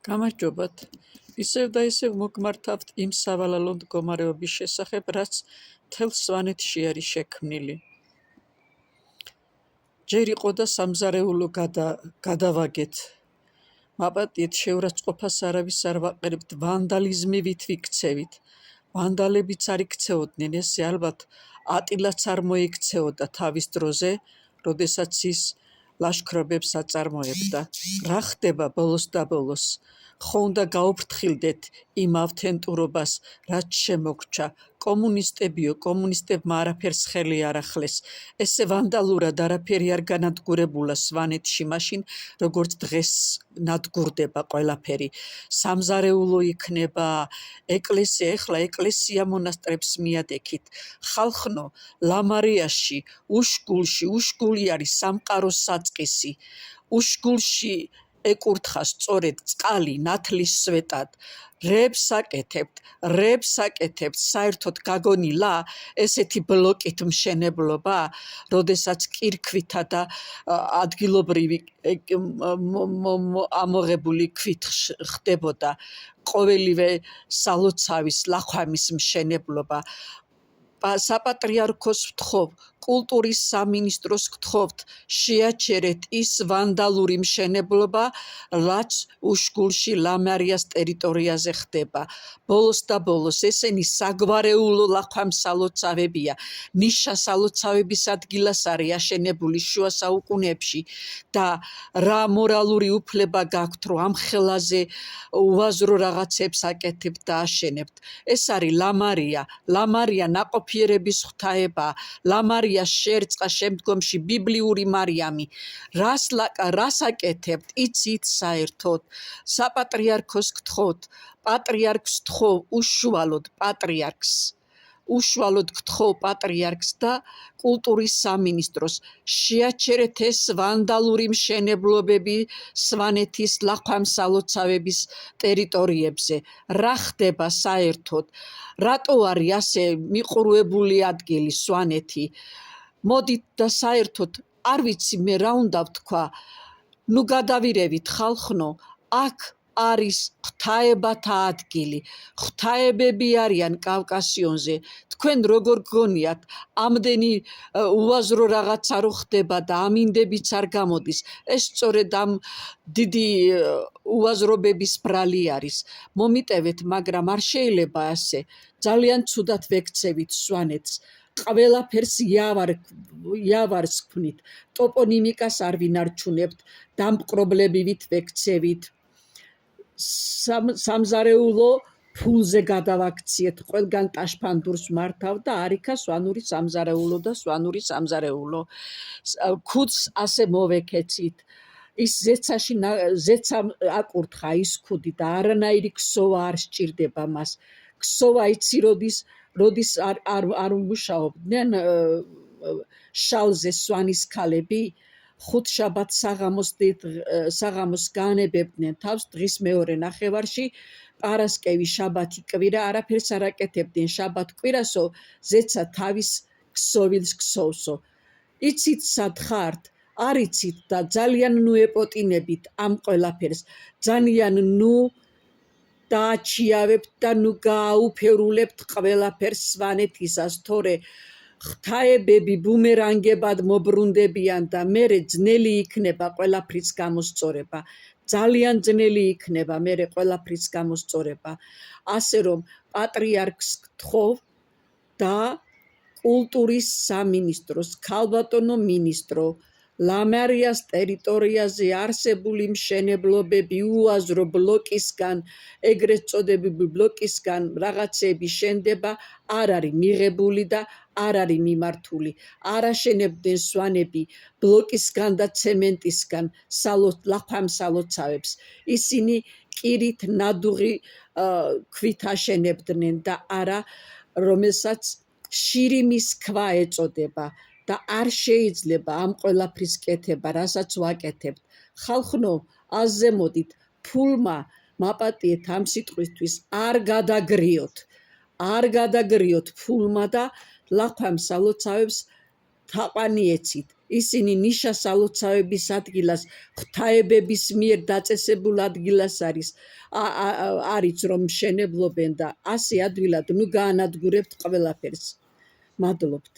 გამარჯობათ. ისევ და ისევ მოგმართავთ იმ სავალალო მდგომარეობის შესახებ, რაც მთელ სვანეთში არის შექმნილი. ჯერ იყო და სამზარეულო გადავაგეთ. მაპატიეთ, შეურაცხყოფას არავის არ ვაყენებთ, ვანდალიზმივით ვიქცევით. ვანდალებიც არ იქცეოდნენ, ესე ალბათ ატილაც არ მოიქცეოდა თავის დროზე, როდესაც ის ლაშქრობებს აწარმოებდა. რა ხდება ბოლოს და ბოლოს? ხო უნდა გაუფრთხილდეთ იმ ავთენტურობას, რაც შემოგჩა. კომუნისტებიო, კომუნისტებმა არაფერს ხელი არ ახლეს. ესე ვანდალურად არაფერი არ განადგურებულა სვანეთში მაშინ, როგორც დღეს ნადგურდება ყველაფერი. სამზარეულო იქნება, ეკლესია, ეხლა ეკლესია მონასტრებს მიადექით. ხალხნო, ლამარიაში, უშგული არის სამყაროს საწყისი. უშგულში ეკურთხა სწორედ წყალი ნათლის სვეტად. რებს აკეთებთ, საერთოდ გაგონილა ესეთი ბლოკით მშენებლობა, როდესაც კირქვითა და ადგილობრივი ამოღებული ქვით ხდებოდა ყოველივე სალოცავის ლახვამის მშენებლობა. საპატრიარქოს ვთხოვ, კულტურის სამინისტროს ვთხოვთ, შეაჩერეთ ის ვანდალური მშენებლობა, რაც უშგულში ლამარიას ტერიტორიაზე ხდება. ბოლოს და ბოლოს ესენი საგვარეულო ლახვამსალოცავებია. ნიშა სალოცავების ადგილას არის აშენებული შუა საუკუნეებში და რა მორალური უფლება გაქვთ, რომ ამ ხელაზე უაზრო რაღაცებს აკეთებთ და აშენებთ. ეს არის ლამარია ნაყოფიერების ღვთაება, ლამარია შერწყა შემდგომში ბიბლიური მარიამი. რას აკეთებთ? იცით საერთოდ? საპატრიარქოს გთხოვთ, პატრიარქს გთხოვ, უშუალოდ გთხოვ პატრიარქს და კულტურის სამინისტროს, შეაჩერეთ ეს ვანდალური მშენებლობები სვანეთის ლახვამსალოცავების ტერიტორიებზე. რა ხდება საერთოდ? რატო არის ასე მიყრუებული ადგილი სვანეთი? მოდით და საერთოდ არ ვიცი მე რა უნდა ვთქვა. ნუ გადავირევით ხალხნო, აქ არის ღვთაებათა ადგილი. ღვთაებები არიან კავკასიონზე. თქვენ როგორ გგონიათ, ამდენი უაზრო რაღაცა რო ხდება და ამინდებიც არ გამოდის. ეს სწორედ ამ დიდი უაზრობების ბრალი არის. მომიტევეთ, მაგრამ არ შეიძლება ასე. ძალიან ცუდად ვექცევით სვანეთს. ყველაფერს იავარს ვქვნით. ტოპონიმიკას არ ვინარჩუნებთ, დამპყრობლებივით ვექცევით. სამზარეულო ფულზე გადავაქციეთ, ყველგან ტაშფანდურს მართავ და არიქა სვანური სამზარეულო და სვანური სამზარეულო. ქუდს ასე მოვექეცით. ის ზეცა აკურთხა ის ქუდი და არანაირი ქსოვა არ სჭირდება მას. ქსოვა იცი როდის არ უმუშაობდნენ შალზე სვანის ქალები, ხუთშაბათს საღამოს განებებდნენ თავს, დღის მეორე ნახევარში, პარასკევი შაბათი კვირა, არაფერს არ აკეთებდნენ შაბათ კვირასო, ზეცა თავის ქსოვილს ქსოვსო. იცით სად ხართ? არ იცით და ძალიან ნუ ეპოტინებით ამ ყველაფერს, ძალიან ნუ დააჩიავებთ და ნუ გააუფერულებთ ყველაფერს სვანეთისას, თორე ღვთაებები ბუმერანგებად მობრუნდებიან და მერე ძნელი იქნება ყველაფრის გამოსწორება. ძალიან ძნელი იქნება მერე ყველაფრის გამოსწორება. ასე რომ პატრიარქს გთხოვ და კულტურის სამინისტროს, ქალბატონო მინისტრო, ლამარიას ტერიტორიაზე არსებული მშენებლობები უაზრო ბლოკისგან, ეგრეთ წოდებული ბლოკისგან რაღაცები შენდება, არ არის მიღებული და არ არის მიმართული. არ აშენებდნენ სვანები ბლოკისგან და ცემენტისგან ლახვამსალოცავებს. ისინი კირით ნადუღი ქვით აშენებდნენ და არა, რომელსაც შირიმის ქვა ეწოდება. და არ შეიძლება ამ ყველაფრის კეთება, რასაც ვაკეთებთ. ხალხნო, აზემოდით, ფულმა მაპატიეთ ამ სიტყვისთვის არ გადაგრიოთ ფულმა და ლახვამსალოცავებს თაყვანი ეცით. ისინი ნიშას ალოცავების ადგილას ღვთაებების მიერ დაწესებულ ადგილას არის რომ მშენებლობენ და ასე ადვილად ნუ გაანადგურებთ ყველაფერს. მადლობთ.